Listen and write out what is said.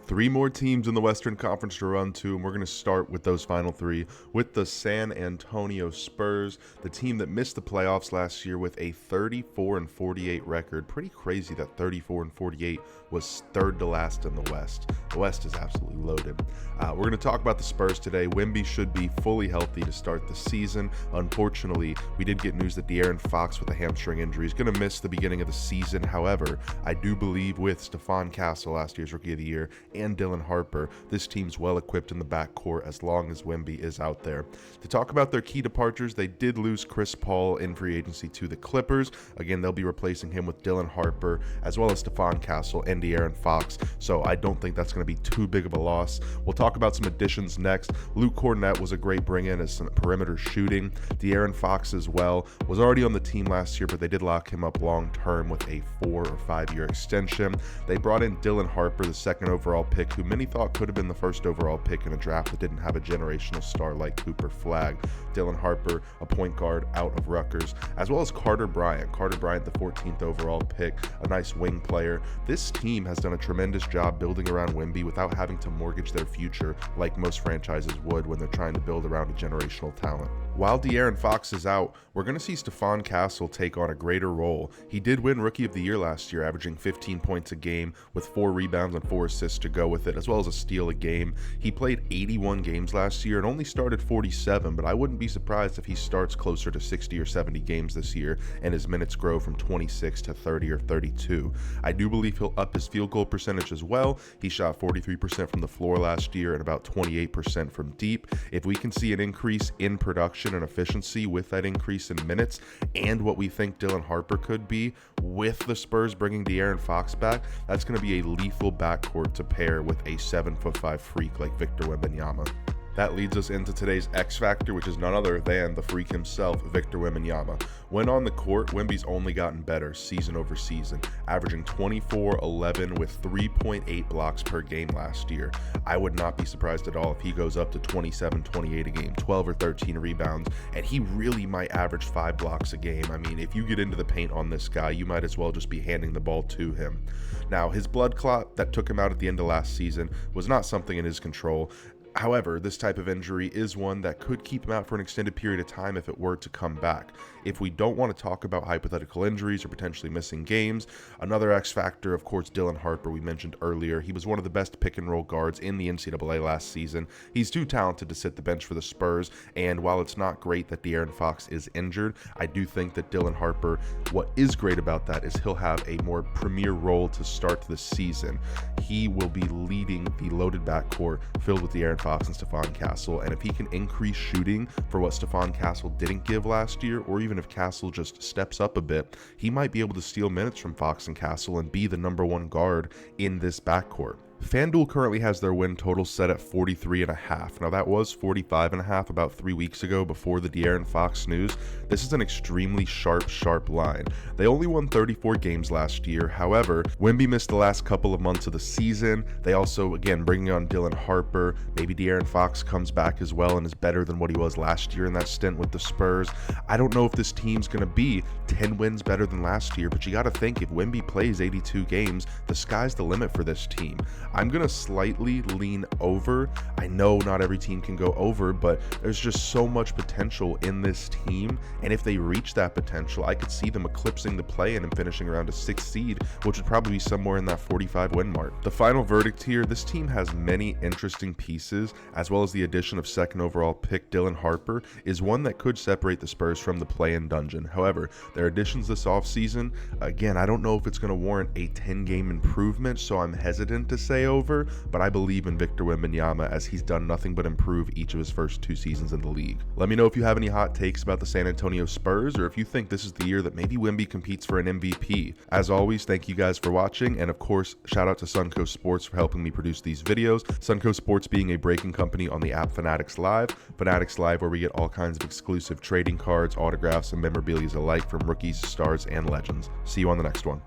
Three more teams in the Western Conference to run to, and we're going to start with those final three with the San Antonio Spurs, the team that missed the playoffs last year with a 34-48 record. Pretty crazy that 34-48 was third to last in the West. The West is absolutely loaded. We're going to talk about the Spurs today. WEMBY should be fully healthy to start the season. Unfortunately, we did get news that De'Aaron Fox with a hamstring injury is going to miss the beginning of the season. However, I do believe with Stephon Castle, last year's Rookie of the Year, and Dylan Harper, this team's well equipped in the backcourt as long as WEMBY is out there. To talk about their key departures, they did lose Chris Paul in free agency to the Clippers. Again, they'll be replacing him with Dylan Harper as well as Stephon Castle and De'Aaron Fox, so I don't think that's going to be too big of a loss. We'll talk about some additions next. Luke Cornett was a great bring-in as some perimeter shooting. De'Aaron Fox as well was already on the team last year, but they did lock him up long-term with a 4 or 5 year extension. They brought in Dylan Harper, the second overall pick, who many thought could have been the first overall pick in a draft that didn't have a generational star like Cooper Flagg. Dylan Harper, a point guard out of Rutgers, as well as Carter Bryant. Carter Bryant, the 14th overall pick, a nice wing player. This team has done a tremendous job building around WEMBY without having to mortgage their future like most franchises would when they're trying to build around a generational talent. While De'Aaron Fox is out, we're going to see Stephon Castle take on a greater role. He did win Rookie of the Year last year, averaging 15 points a game with 4 rebounds and 4 assists to go with it, as well as a steal a game. He played 81 games last year and only started 47, but I wouldn't be surprised if he starts closer to 60 or 70 games this year and his minutes grow from 26 to 30 or 32. I do believe he'll up his field goal percentage as well. He shot 43% from the floor last year and about 28% from deep. If we can see an increase in production and efficiency with that increase in minutes and what we think Dylan Harper could be with the Spurs bringing De'Aaron Fox back, that's going to be a lethal backcourt to pair with a 7'5" freak like Victor Wembanyama. That leads us into today's X Factor, which is none other than the freak himself, Victor Wembanyama. When on the court, Wemby's only gotten better season over season, averaging 24-11 with 3.8 blocks per game last year. I would not be surprised at all if he goes up to 27-28 a game, 12 or 13 rebounds, and he really might average 5 blocks a game. I mean, if you get into the paint on this guy, you might as well just be handing the ball to him. Now, his blood clot that took him out at the end of last season was not something in his control. However, this type of injury is one that could keep him out for an extended period of time if it were to come back. If we don't want to talk about hypothetical injuries or potentially missing games, another X factor, of course, Dylan Harper, we mentioned earlier. He was one of the best pick and roll guards in the NCAA last season. He's too talented to sit the bench for the Spurs, and while it's not great that De'Aaron Fox is injured, I do think that Dylan Harper, what is great about that is he'll have a more premier role to start the season. He will be leading the loaded backcourt filled with De'Aaron Fox and Stephon Castle, and if he can increase shooting for what Stephon Castle didn't give last year, or even if Castle just steps up a bit, he might be able to steal minutes from Fox and Castle and be the #1 guard in this backcourt. FanDuel currently has their win total set at 43.5. Now that was 45.5 about 3 weeks ago before the De'Aaron Fox news. This is an extremely sharp line. They only won 34 games last year. However, WEMBY missed the last couple of months of the season. They also, again, bringing on Dylan Harper. Maybe De'Aaron Fox comes back as well and is better than what he was last year in that stint with the Spurs. I don't know if this team's going to be 10 wins better than last year, but you got to think if WEMBY plays 82 games, the sky's the limit for this team. I'm going to slightly lean over. I know not every team can go over, but there's just so much potential in this team. And if they reach that potential, I could see them eclipsing the play-in and finishing around a 6th seed, which would probably be somewhere in that 45 win mark. The final verdict here, this team has many interesting pieces, as well as the addition of second overall pick Dylan Harper is one that could separate the Spurs from the play-in dungeon. However, their additions this offseason, again, I don't know if it's going to warrant a 10-game improvement, so I'm hesitant to say over, but I believe in Victor Wembanyama as he's done nothing but improve each of his first 2 seasons in the league. Let me know if you have any hot takes about the San Antonio Spurs, or if you think this is the year that maybe WEMBY competes for an MVP. As always, thank you guys for watching, and of course, shout out to Suncoast Sports for helping me produce these videos. Suncoast Sports being a breaking company on the app Fanatics Live. Fanatics Live, where we get all kinds of exclusive trading cards, autographs, and memorabilia alike from rookies, stars, and legends. See you on the next one.